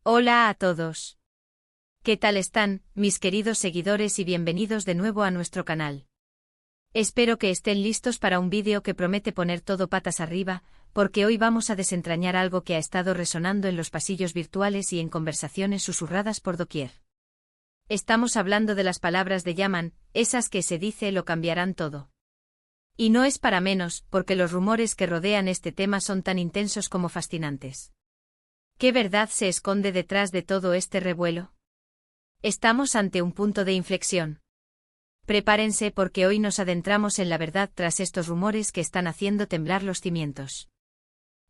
Hola a todos. ¿Qué tal están, mis queridos seguidores y bienvenidos de nuevo a nuestro canal? Espero que estén listos para un vídeo que promete poner todo patas arriba, porque hoy vamos a desentrañar algo que ha estado resonando en los pasillos virtuales y en conversaciones susurradas por doquier. Estamos hablando de las palabras de Yaman, esas que se dice lo cambiarán todo. Y no es para menos, porque los rumores que rodean este tema son tan intensos como fascinantes. ¿Qué verdad se esconde detrás de todo este revuelo? Estamos ante un punto de inflexión. Prepárense porque hoy nos adentramos en la verdad tras estos rumores que están haciendo temblar los cimientos.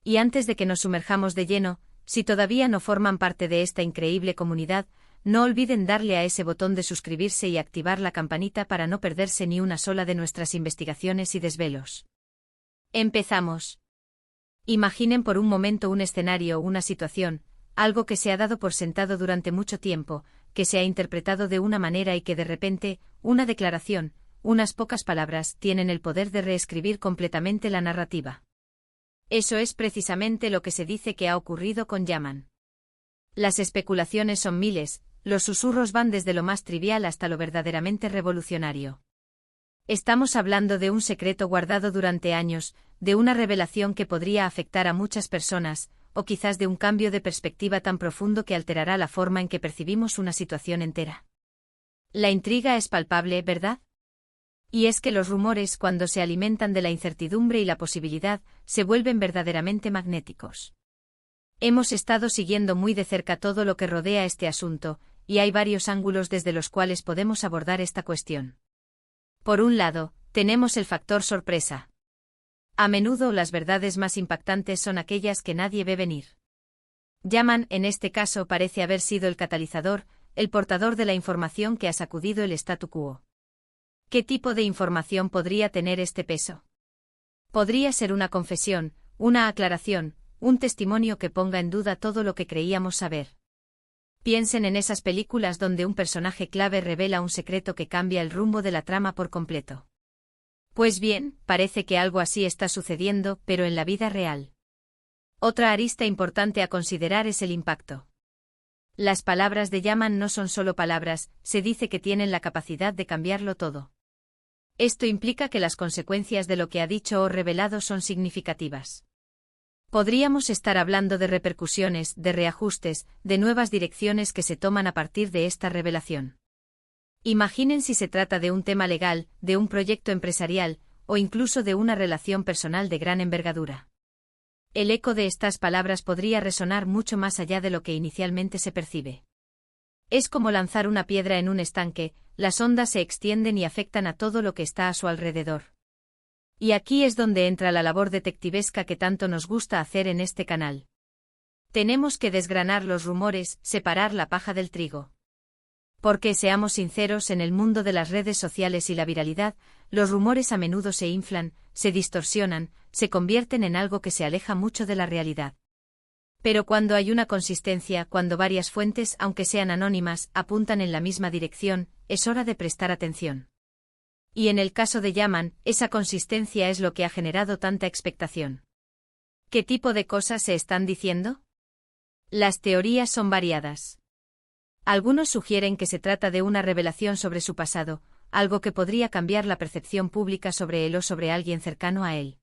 Y antes de que nos sumerjamos de lleno, si todavía no forman parte de esta increíble comunidad, no olviden darle a ese botón de suscribirse y activar la campanita para no perderse ni una sola de nuestras investigaciones y desvelos. Empezamos. Imaginen por un momento un escenario o una situación, algo que se ha dado por sentado durante mucho tiempo, que se ha interpretado de una manera y que de repente, una declaración, unas pocas palabras, tienen el poder de reescribir completamente la narrativa. Eso es precisamente lo que se dice que ha ocurrido con Yaman. Las especulaciones son miles, los susurros van desde lo más trivial hasta lo verdaderamente revolucionario. Estamos hablando de un secreto guardado durante años, de una revelación que podría afectar a muchas personas, o quizás de un cambio de perspectiva tan profundo que alterará la forma en que percibimos una situación entera. La intriga es palpable, ¿verdad? Y es que los rumores, cuando se alimentan de la incertidumbre y la posibilidad, se vuelven verdaderamente magnéticos. Hemos estado siguiendo muy de cerca todo lo que rodea este asunto, y hay varios ángulos desde los cuales podemos abordar esta cuestión. Por un lado, tenemos el factor sorpresa. A menudo las verdades más impactantes son aquellas que nadie ve venir. Yaman, en este caso, parece haber sido el catalizador, el portador de la información que ha sacudido el statu quo. ¿Qué tipo de información podría tener este peso? Podría ser una confesión, una aclaración, un testimonio que ponga en duda todo lo que creíamos saber. Piensen en esas películas donde un personaje clave revela un secreto que cambia el rumbo de la trama por completo. Pues bien, parece que algo así está sucediendo, pero en la vida real. Otra arista importante a considerar es el impacto. Las palabras de Yaman no son solo palabras, se dice que tienen la capacidad de cambiarlo todo. Esto implica que las consecuencias de lo que ha dicho o revelado son significativas. Podríamos estar hablando de repercusiones, de reajustes, de nuevas direcciones que se toman a partir de esta revelación. Imaginen si se trata de un tema legal, de un proyecto empresarial, o incluso de una relación personal de gran envergadura. El eco de estas palabras podría resonar mucho más allá de lo que inicialmente se percibe. Es como lanzar una piedra en un estanque, las ondas se extienden y afectan a todo lo que está a su alrededor. Y aquí es donde entra la labor detectivesca que tanto nos gusta hacer en este canal. Tenemos que desgranar los rumores, separar la paja del trigo. Porque, seamos sinceros, en el mundo de las redes sociales y la viralidad, los rumores a menudo se inflan, se distorsionan, se convierten en algo que se aleja mucho de la realidad. Pero cuando hay una consistencia, cuando varias fuentes, aunque sean anónimas, apuntan en la misma dirección, es hora de prestar atención. Y en el caso de Yaman, esa consistencia es lo que ha generado tanta expectación. ¿Qué tipo de cosas se están diciendo? Las teorías son variadas. Algunos sugieren que se trata de una revelación sobre su pasado, algo que podría cambiar la percepción pública sobre él o sobre alguien cercano a él.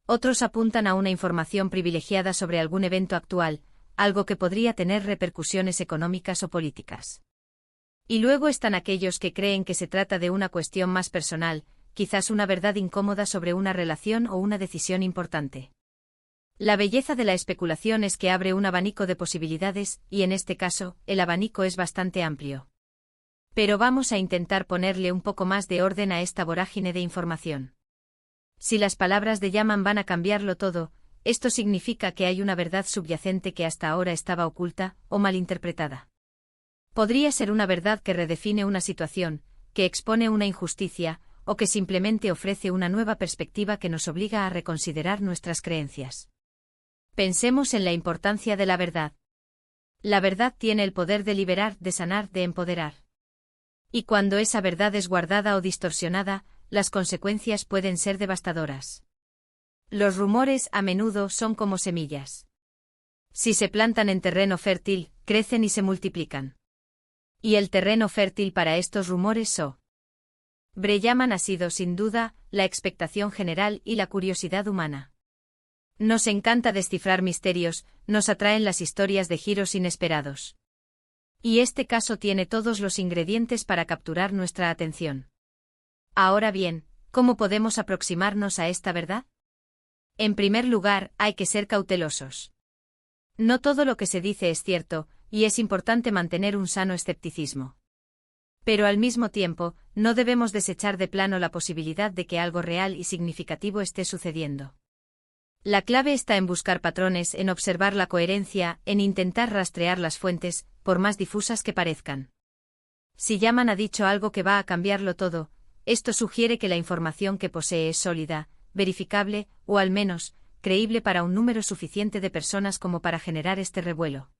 Otros apuntan a una información privilegiada sobre algún evento actual, algo que podría tener repercusiones económicas o políticas. Y luego están aquellos que creen que se trata de una cuestión más personal, quizás una verdad incómoda sobre una relación o una decisión importante. La belleza de la especulación es que abre un abanico de posibilidades, y en este caso, el abanico es bastante amplio. Pero vamos a intentar ponerle un poco más de orden a esta vorágine de información. Si las palabras de Yaman van a cambiarlo todo, esto significa que hay una verdad subyacente que hasta ahora estaba oculta, o malinterpretada. Podría ser una verdad que redefine una situación, que expone una injusticia, o que simplemente ofrece una nueva perspectiva que nos obliga a reconsiderar nuestras creencias. Pensemos en la importancia de la verdad. La verdad tiene el poder de liberar, de sanar, de empoderar. Y cuando esa verdad es guardada o distorsionada, las consecuencias pueden ser devastadoras. Los rumores a menudo son como semillas. Si se plantan en terreno fértil, crecen y se multiplican. Y el terreno fértil para estos rumores sobre Yaman ha sido, sin duda, la expectación general y la curiosidad humana. Nos encanta descifrar misterios, nos atraen las historias de giros inesperados. Y este caso tiene todos los ingredientes para capturar nuestra atención. Ahora bien, ¿cómo podemos aproximarnos a esta verdad? En primer lugar, hay que ser cautelosos. No todo lo que se dice es cierto, y es importante mantener un sano escepticismo. Pero al mismo tiempo, no debemos desechar de plano la posibilidad de que algo real y significativo esté sucediendo. La clave está en buscar patrones, en observar la coherencia, en intentar rastrear las fuentes, por más difusas que parezcan. Si Yaman ha dicho algo que va a cambiarlo todo, esto sugiere que la información que posee es sólida, verificable, o al menos, creíble para un número suficiente de personas como para generar este revuelo.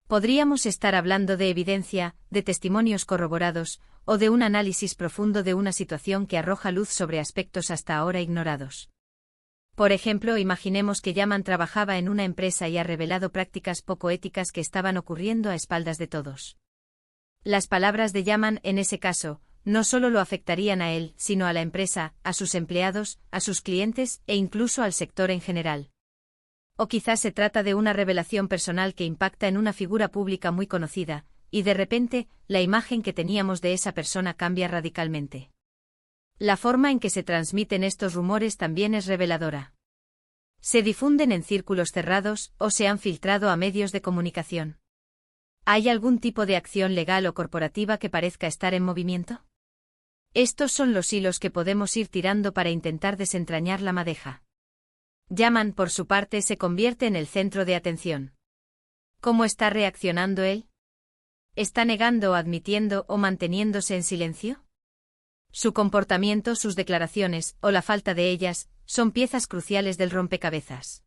Podríamos estar hablando de evidencia, de testimonios corroborados, o de un análisis profundo de una situación que arroja luz sobre aspectos hasta ahora ignorados. Por ejemplo, imaginemos que Yaman trabajaba en una empresa y ha revelado prácticas poco éticas que estaban ocurriendo a espaldas de todos. Las palabras de Yaman, en ese caso, no solo lo afectarían a él, sino a la empresa, a sus empleados, a sus clientes e incluso al sector en general. O quizás se trata de una revelación personal que impacta en una figura pública muy conocida, y de repente, la imagen que teníamos de esa persona cambia radicalmente. La forma en que se transmiten estos rumores también es reveladora. ¿Se difunden en círculos cerrados o se han filtrado a medios de comunicación? ¿Hay algún tipo de acción legal o corporativa que parezca estar en movimiento? Estos son los hilos que podemos ir tirando para intentar desentrañar la madeja. Yaman, por su parte, se convierte en el centro de atención. ¿Cómo está reaccionando él? ¿Está negando, admitiendo o manteniéndose en silencio? Su comportamiento, sus declaraciones, o la falta de ellas, son piezas cruciales del rompecabezas.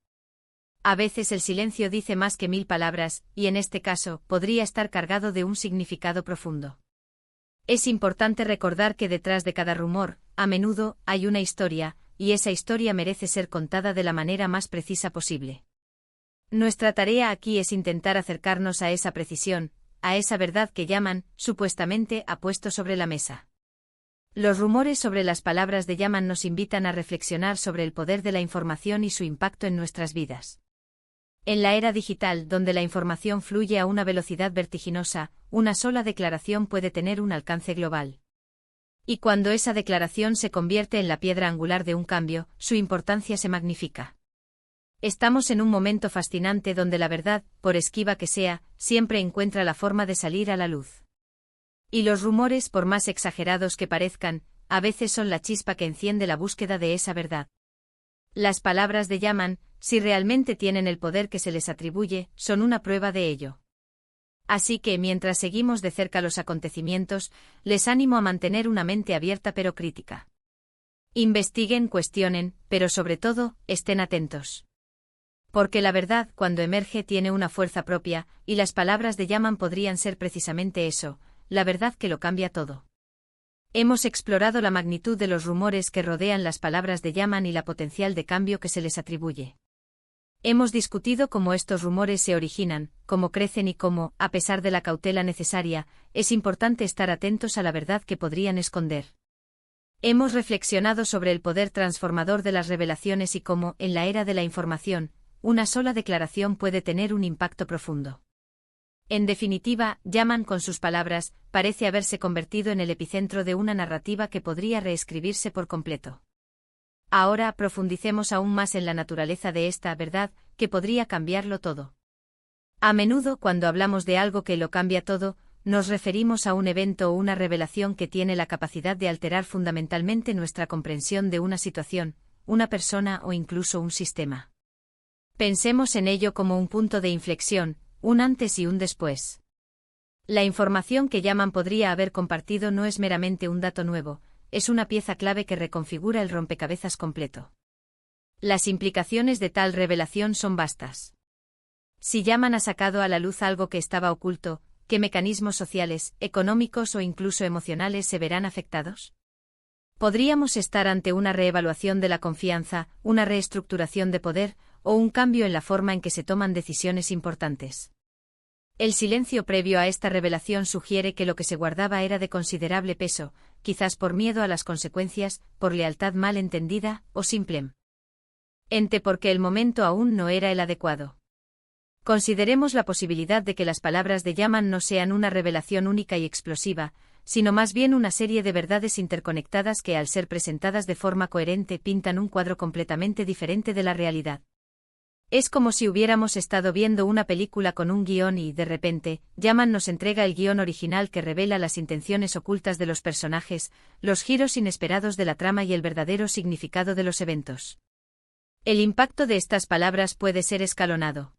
A veces el silencio dice más que 1000 palabras, y en este caso, podría estar cargado de un significado profundo. Es importante recordar que detrás de cada rumor, a menudo, hay una historia, y esa historia merece ser contada de la manera más precisa posible. Nuestra tarea aquí es intentar acercarnos a esa precisión, a esa verdad que Yaman, supuestamente, ha puesto sobre la mesa. Los rumores sobre las palabras de Yaman nos invitan a reflexionar sobre el poder de la información y su impacto en nuestras vidas. En la era digital, donde la información fluye a una velocidad vertiginosa, una sola declaración puede tener un alcance global. Y cuando esa declaración se convierte en la piedra angular de un cambio, su importancia se magnifica. Estamos en un momento fascinante donde la verdad, por esquiva que sea, siempre encuentra la forma de salir a la luz. Y los rumores, por más exagerados que parezcan, a veces son la chispa que enciende la búsqueda de esa verdad. Las palabras de Yaman, si realmente tienen el poder que se les atribuye, son una prueba de ello. Así que, mientras seguimos de cerca los acontecimientos, les animo a mantener una mente abierta pero crítica. Investiguen, cuestionen, pero sobre todo, estén atentos. Porque la verdad, cuando emerge, tiene una fuerza propia, y las palabras de Yaman podrían ser precisamente eso, la verdad que lo cambia todo. Hemos explorado la magnitud de los rumores que rodean las palabras de Yaman y la potencial de cambio que se les atribuye. Hemos discutido cómo estos rumores se originan, cómo crecen y cómo, a pesar de la cautela necesaria, es importante estar atentos a la verdad que podrían esconder. Hemos reflexionado sobre el poder transformador de las revelaciones y cómo, en la era de la información, una sola declaración puede tener un impacto profundo. En definitiva, Yaman, con sus palabras, parece haberse convertido en el epicentro de una narrativa que podría reescribirse por completo. Ahora profundicemos aún más en la naturaleza de esta verdad, que podría cambiarlo todo. A menudo, cuando hablamos de algo que lo cambia todo, nos referimos a un evento o una revelación que tiene la capacidad de alterar fundamentalmente nuestra comprensión de una situación, una persona o incluso un sistema. Pensemos en ello como un punto de inflexión, un antes y un después. La información que Yaman podría haber compartido no es meramente un dato nuevo, es una pieza clave que reconfigura el rompecabezas completo. Las implicaciones de tal revelación son vastas. Si Yaman ha sacado a la luz algo que estaba oculto, ¿qué mecanismos sociales, económicos o incluso emocionales se verán afectados? Podríamos estar ante una reevaluación de la confianza, una reestructuración de poder, o un cambio en la forma en que se toman decisiones importantes. El silencio previo a esta revelación sugiere que lo que se guardaba era de considerable peso, quizás por miedo a las consecuencias, por lealtad mal entendida, o simplemente porque el momento aún no era el adecuado. Consideremos la posibilidad de que las palabras de Yaman no sean una revelación única y explosiva, sino más bien una serie de verdades interconectadas que al ser presentadas de forma coherente pintan un cuadro completamente diferente de la realidad. Es como si hubiéramos estado viendo una película con un guión y, de repente, Yaman nos entrega el guión original que revela las intenciones ocultas de los personajes, los giros inesperados de la trama y el verdadero significado de los eventos. El impacto de estas palabras puede ser escalonado.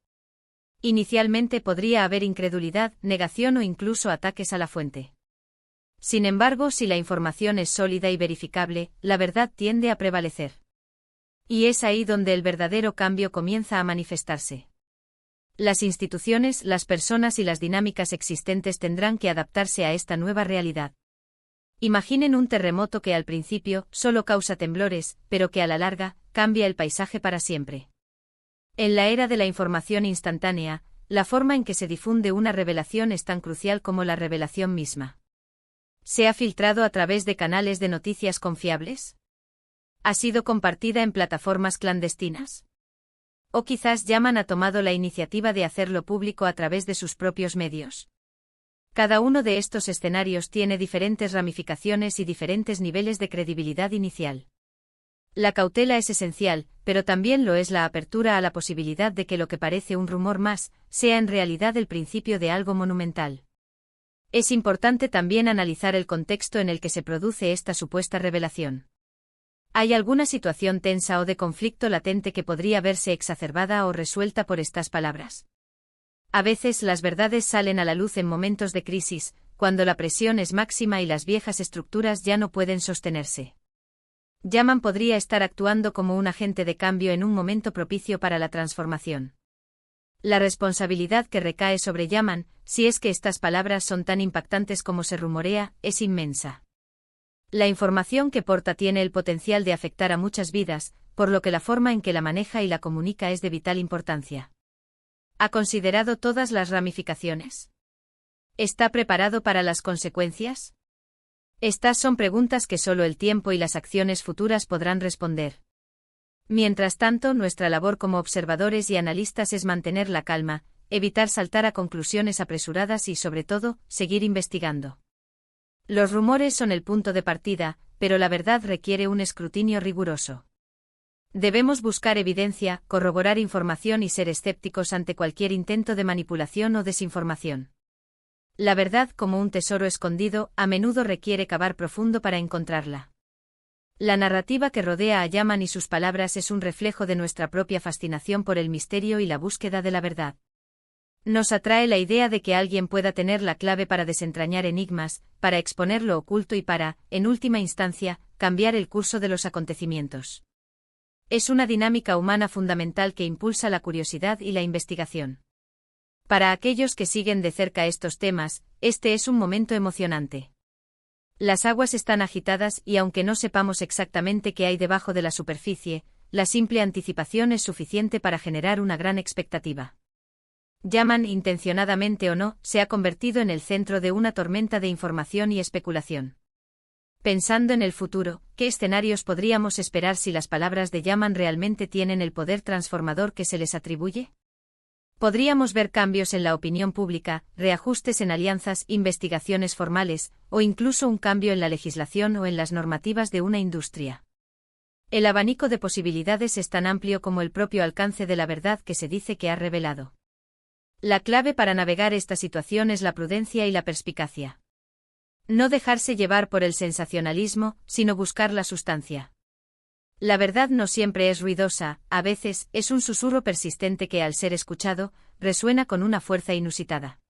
Inicialmente podría haber incredulidad, negación o incluso ataques a la fuente. Sin embargo, si la información es sólida y verificable, la verdad tiende a prevalecer. Y es ahí donde el verdadero cambio comienza a manifestarse. Las instituciones, las personas y las dinámicas existentes tendrán que adaptarse a esta nueva realidad. Imaginen un terremoto que al principio solo causa temblores, pero que a la larga cambia el paisaje para siempre. En la era de la información instantánea, la forma en que se difunde una revelación es tan crucial como la revelación misma. ¿Se ha filtrado a través de canales de noticias confiables? ¿Ha sido compartida en plataformas clandestinas? ¿O quizás Yaman ha tomado la iniciativa de hacerlo público a través de sus propios medios? Cada uno de estos escenarios tiene diferentes ramificaciones y diferentes niveles de credibilidad inicial. La cautela es esencial, pero también lo es la apertura a la posibilidad de que lo que parece un rumor más, sea en realidad el principio de algo monumental. Es importante también analizar el contexto en el que se produce esta supuesta revelación. ¿Hay alguna situación tensa o de conflicto latente que podría verse exacerbada o resuelta por estas palabras? A veces las verdades salen a la luz en momentos de crisis, cuando la presión es máxima y las viejas estructuras ya no pueden sostenerse. Yaman podría estar actuando como un agente de cambio en un momento propicio para la transformación. La responsabilidad que recae sobre Yaman, si es que estas palabras son tan impactantes como se rumorea, es inmensa. La información que porta tiene el potencial de afectar a muchas vidas, por lo que la forma en que la maneja y la comunica es de vital importancia. ¿Ha considerado todas las ramificaciones? ¿Está preparado para las consecuencias? Estas son preguntas que solo el tiempo y las acciones futuras podrán responder. Mientras tanto, nuestra labor como observadores y analistas es mantener la calma, evitar saltar a conclusiones apresuradas y, sobre todo, seguir investigando. Los rumores son el punto de partida, pero la verdad requiere un escrutinio riguroso. Debemos buscar evidencia, corroborar información y ser escépticos ante cualquier intento de manipulación o desinformación. La verdad, como un tesoro escondido, a menudo requiere cavar profundo para encontrarla. La narrativa que rodea a Yaman y sus palabras es un reflejo de nuestra propia fascinación por el misterio y la búsqueda de la verdad. Nos atrae la idea de que alguien pueda tener la clave para desentrañar enigmas, para exponer lo oculto y para, en última instancia, cambiar el curso de los acontecimientos. Es una dinámica humana fundamental que impulsa la curiosidad y la investigación. Para aquellos que siguen de cerca estos temas, este es un momento emocionante. Las aguas están agitadas y aunque no sepamos exactamente qué hay debajo de la superficie, la simple anticipación es suficiente para generar una gran expectativa. Yaman, intencionadamente o no, se ha convertido en el centro de una tormenta de información y especulación. Pensando en el futuro, ¿qué escenarios podríamos esperar si las palabras de Yaman realmente tienen el poder transformador que se les atribuye? Podríamos ver cambios en la opinión pública, reajustes en alianzas, investigaciones formales, o incluso un cambio en la legislación o en las normativas de una industria. El abanico de posibilidades es tan amplio como el propio alcance de la verdad que se dice que ha revelado. La clave para navegar esta situación es la prudencia y la perspicacia. No dejarse llevar por el sensacionalismo, sino buscar la sustancia. La verdad no siempre es ruidosa, a veces es un susurro persistente que al ser escuchado, resuena con una fuerza inusitada.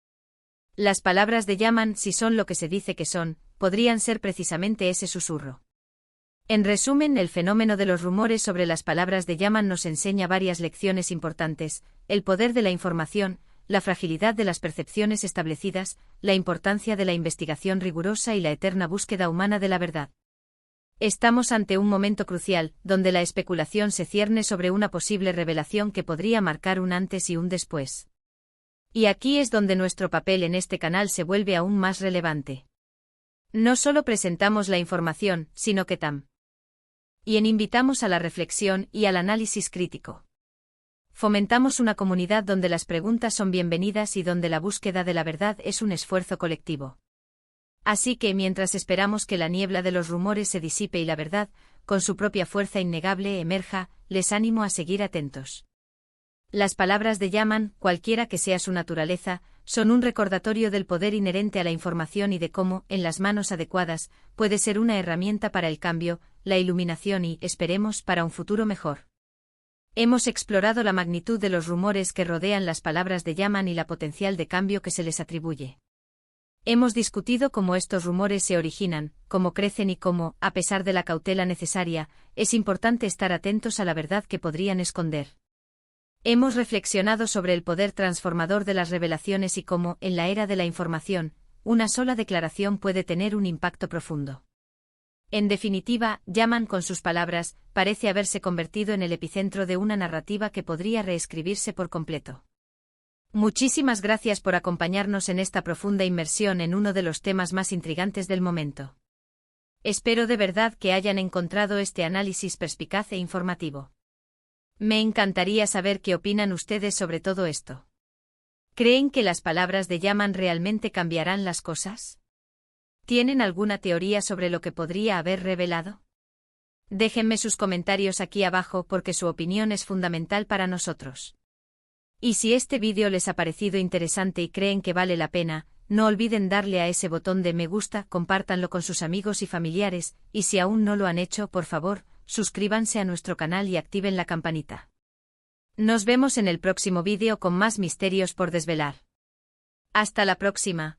Las palabras de Yaman, si son lo que se dice que son, podrían ser precisamente ese susurro. En resumen, el fenómeno de los rumores sobre las palabras de Yaman nos enseña varias lecciones importantes: el poder de la información, la fragilidad de las percepciones establecidas, la importancia de la investigación rigurosa y la eterna búsqueda humana de la verdad. Estamos ante un momento crucial, donde la especulación se cierne sobre una posible revelación que podría marcar un antes y un después. Y aquí es donde nuestro papel en este canal se vuelve aún más relevante. No solo presentamos la información, sino que también invitamos a la reflexión y al análisis crítico. Fomentamos una comunidad donde las preguntas son bienvenidas y donde la búsqueda de la verdad es un esfuerzo colectivo. Así que mientras esperamos que la niebla de los rumores se disipe y la verdad, con su propia fuerza innegable, emerja, les animo a seguir atentos. Las palabras de Yaman, cualquiera que sea su naturaleza, son un recordatorio del poder inherente a la información y de cómo, en las manos adecuadas, puede ser una herramienta para el cambio, la iluminación y, esperemos, para un futuro mejor. Hemos explorado la magnitud de los rumores que rodean las palabras de Yaman y la potencial de cambio que se les atribuye. Hemos discutido cómo estos rumores se originan, cómo crecen y cómo, a pesar de la cautela necesaria, es importante estar atentos a la verdad que podrían esconder. Hemos reflexionado sobre el poder transformador de las revelaciones y cómo, en la era de la información, una sola declaración puede tener un impacto profundo. En definitiva, Yaman con sus palabras, parece haberse convertido en el epicentro de una narrativa que podría reescribirse por completo. Muchísimas gracias por acompañarnos en esta profunda inmersión en uno de los temas más intrigantes del momento. Espero de verdad que hayan encontrado este análisis perspicaz e informativo. Me encantaría saber qué opinan ustedes sobre todo esto. ¿Creen que las palabras de Yaman realmente cambiarán las cosas? ¿Tienen alguna teoría sobre lo que podría haber revelado? Déjenme sus comentarios aquí abajo porque su opinión es fundamental para nosotros. Y si este vídeo les ha parecido interesante y creen que vale la pena, no olviden darle a ese botón de me gusta, compártanlo con sus amigos y familiares, y si aún no lo han hecho, por favor, suscríbanse a nuestro canal y activen la campanita. Nos vemos en el próximo vídeo con más misterios por desvelar. Hasta la próxima.